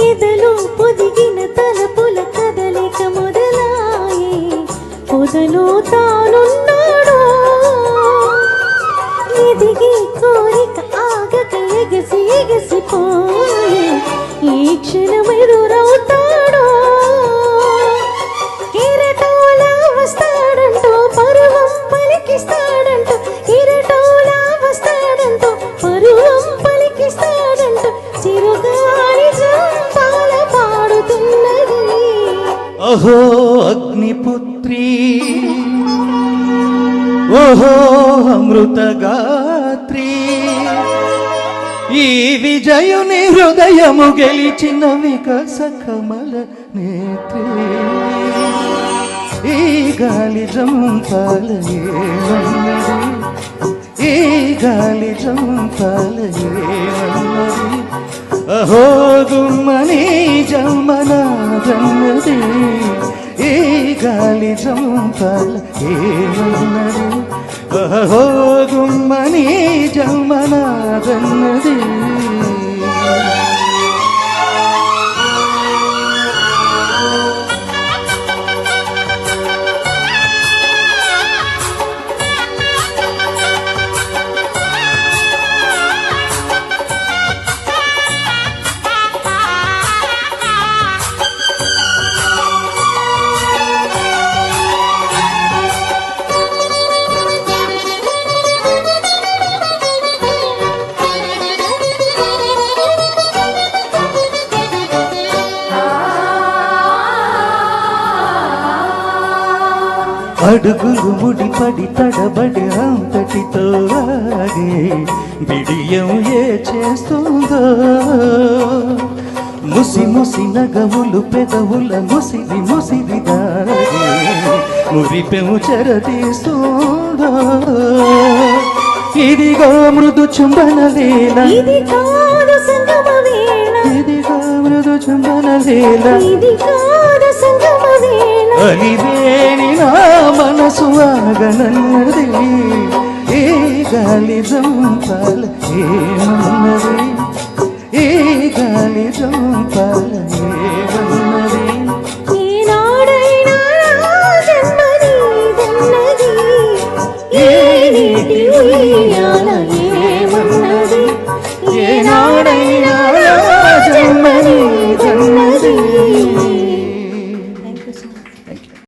ఎదలో పొదిగిన తలపుల కదలిక మొదలాయే పొదలో తానున్నాడు ఎదిగి కోరిక ఆగక ఎగసి ఎగసిపోయే ఈ క్షణమెదురవుతాడు కిరటోలా వస్తాడంటూ పరువం పలికిస్తాడంటూ కిరటోలా వస్తాడంటూ పరువం పలికిస్తాడంటూ చిరుగాలి జంపాల పాడుతున్నది అహో అగ్నిపుత్రి ఓహో అమృతగాత్రి ఈ విజయుని హృదయము గెలిచిన వికస కమల నేత్రి ఈ గాలి జంపాల ఏమన్నది ఈ గాలి జంపాల ఏమన్నది అహో గుమ్మని జన్మనాదన్నది ఈ గాలి జంపాల ఏమన్నది అహో గుమ్మని జన్మనాదన్నది అడుగులు ముడిపడి తడబడి అంతటితో ఆగే బిడియం ఏ చేస్తుందో ముసి ముసి నగవులు పెదవుల ముసిరి ముసిరి దాగే మురిపెము చెరతీస్తుందో ఇదిగో మృదు చుంబన వేళ ఇది కాదు సంగమ వేళ ఇదిగో మృదు చుంబన వేళ ఇది కాదు సంగమ వేళ అలివేణి నా మనసు ఆగనన్నది ఏ గాలి జంపాల ఏమన్నది ఏ గాలి జంపాల ఏమన్నది ఏనాడైనా జన్మ నీదన్నది ఏ నీటి ఉయ్యాల ఏమన్నది ఏనాడైనా